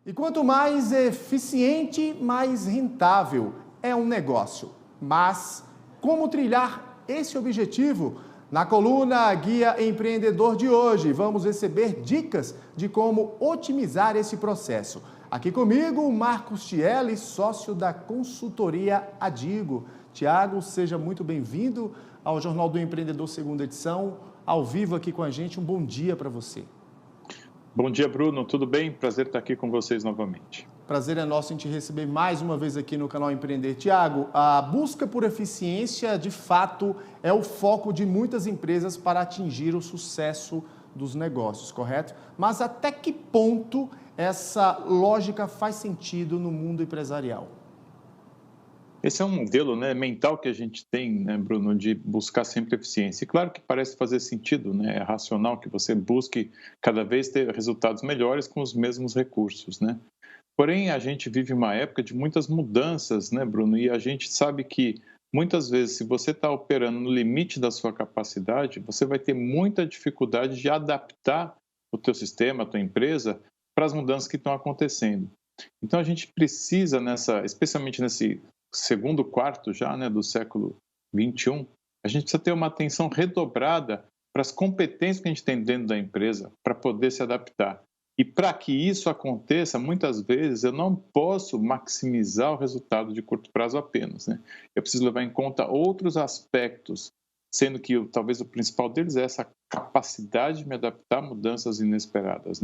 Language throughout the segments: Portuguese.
E quanto mais eficiente, mais rentável é um negócio. Mas como trilhar esse objetivo? Na coluna Guia Empreendedor de hoje, vamos receber dicas de como otimizar esse processo. Aqui comigo, o Marcos Tielli, sócio da consultoria Adigo. Tiago, seja muito bem-vindo ao Jornal do Empreendedor, segunda edição, ao vivo aqui com a gente. Um bom dia para você. Bom dia, Bruno. Tudo bem? Prazer estar aqui com vocês novamente. Prazer é nosso em te receber mais uma vez aqui no canal Empreender. Tiago, a busca por eficiência, de fato, é o foco de muitas empresas para atingir o sucesso dos negócios, correto? Mas até que ponto essa lógica faz sentido no mundo empresarial? Esse é um modelo, mental que a gente tem, Bruno, de buscar sempre eficiência. E claro que parece fazer sentido, é racional que você busque cada vez ter resultados melhores com os mesmos recursos, Porém, a gente vive uma época de muitas mudanças, Bruno? E a gente sabe que muitas vezes, se você está operando no limite da sua capacidade, você vai ter muita dificuldade de adaptar o teu sistema, a tua empresa, para as mudanças que estão acontecendo. Então, a gente precisa, especialmente nesse segundo quarto já, do século XXI, a gente precisa ter uma atenção redobrada para as competências que a gente tem dentro da empresa para poder se adaptar. E para que isso aconteça, muitas vezes eu não posso maximizar o resultado de curto prazo apenas. Eu preciso levar em conta outros aspectos, sendo que talvez o principal deles é essa capacidade de me adaptar a mudanças inesperadas.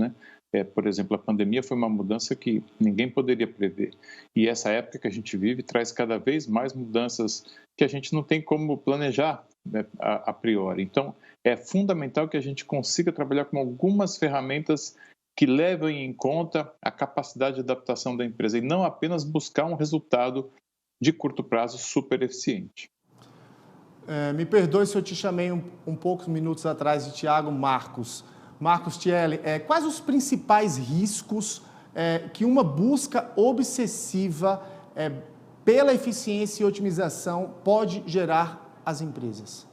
Por exemplo, a pandemia foi uma mudança que ninguém poderia prever. E essa época que a gente vive traz cada vez mais mudanças que a gente não tem como planejar a priori. Então, é fundamental que a gente consiga trabalhar com algumas ferramentas que levem em conta a capacidade de adaptação da empresa e não apenas buscar um resultado de curto prazo super eficiente. Me perdoe se eu te chamei poucos minutos atrás de Tiago Marcos. Marcos Tielli, quais os principais riscos que uma busca obsessiva pela eficiência e otimização pode gerar às empresas?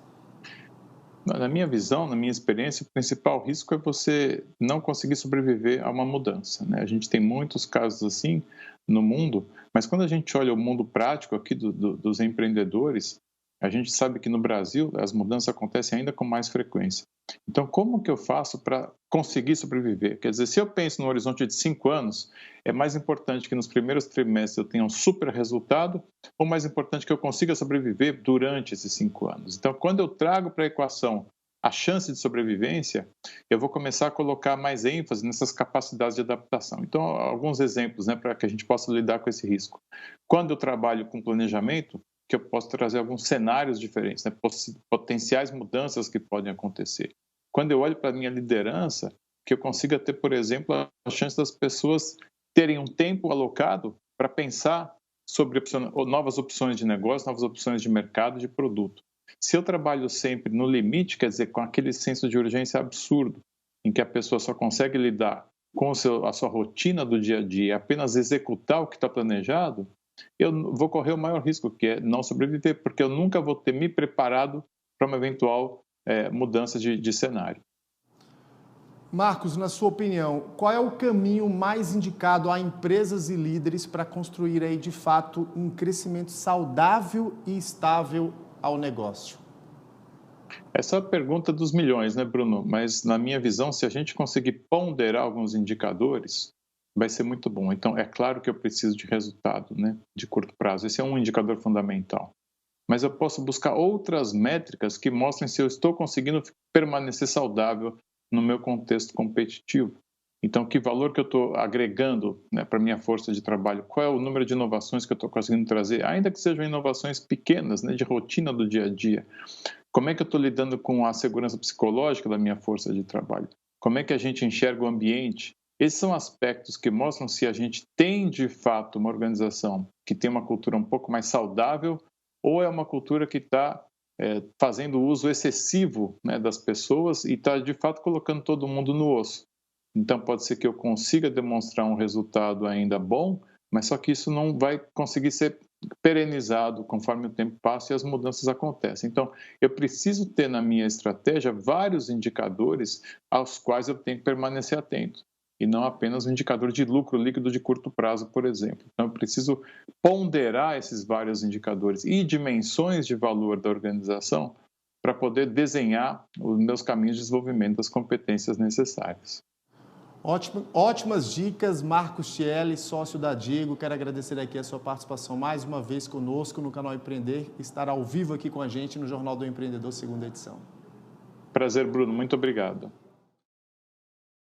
Na minha visão, na minha experiência, o principal risco é você não conseguir sobreviver a uma mudança. A gente tem muitos casos assim no mundo, mas quando a gente olha o mundo prático aqui dos empreendedores, a gente sabe que no Brasil as mudanças acontecem ainda com mais frequência. Então, como que eu faço para conseguir sobreviver? Quer dizer, se eu penso no horizonte de 5 anos, é mais importante que nos primeiros trimestres eu tenha um super resultado ou mais importante que eu consiga sobreviver durante esses 5 anos? Então, quando eu trago para a equação a chance de sobrevivência, eu vou começar a colocar mais ênfase nessas capacidades de adaptação. Então, alguns exemplos para que a gente possa lidar com esse risco. Quando eu trabalho com planejamento, que eu posso trazer alguns cenários diferentes, potenciais mudanças que podem acontecer. Quando eu olho para a minha liderança, que eu consiga ter, por exemplo, a chance das pessoas terem um tempo alocado para pensar sobre novas opções de negócio, novas opções de mercado, de produto. Se eu trabalho sempre no limite, quer dizer, com aquele senso de urgência absurdo, em que a pessoa só consegue lidar com a sua rotina do dia a dia e apenas executar o que está planejado, eu vou correr o maior risco, que é não sobreviver, porque eu nunca vou ter me preparado para uma eventual mudança de cenário. Marcos, na sua opinião, qual é o caminho mais indicado a empresas e líderes para construir aí, de fato, um crescimento saudável e estável ao negócio? Essa é a pergunta dos milhões, Bruno? Mas, na minha visão, se a gente conseguir ponderar alguns indicadores, vai ser muito bom. Então, é claro que eu preciso de resultado, de curto prazo. Esse é um indicador fundamental. Mas eu posso buscar outras métricas que mostrem se eu estou conseguindo permanecer saudável no meu contexto competitivo. Então, que valor que eu estou agregando para a minha força de trabalho? Qual é o número de inovações que eu estou conseguindo trazer? Ainda que sejam inovações pequenas, de rotina do dia a dia. Como é que eu estou lidando com a segurança psicológica da minha força de trabalho? Como é que a gente enxerga o ambiente? Esses são aspectos que mostram se a gente tem, de fato, uma organização que tem uma cultura um pouco mais saudável ou é uma cultura que está fazendo uso excessivo das pessoas e está, de fato, colocando todo mundo no osso. Então, pode ser que eu consiga demonstrar um resultado ainda bom, mas só que isso não vai conseguir ser perenizado conforme o tempo passa e as mudanças acontecem. Então, eu preciso ter na minha estratégia vários indicadores aos quais eu tenho que permanecer atento. e não apenas um indicador de lucro líquido de curto prazo, por exemplo. Então, eu preciso ponderar esses vários indicadores e dimensões de valor da organização para poder desenhar os meus caminhos de desenvolvimento das competências necessárias. Ótimas dicas, Marcos Thiele, sócio da Digo. Quero agradecer aqui a sua participação mais uma vez conosco no canal Empreender, estar ao vivo aqui com a gente no Jornal do Empreendedor, segunda edição. Prazer, Bruno. Muito obrigado.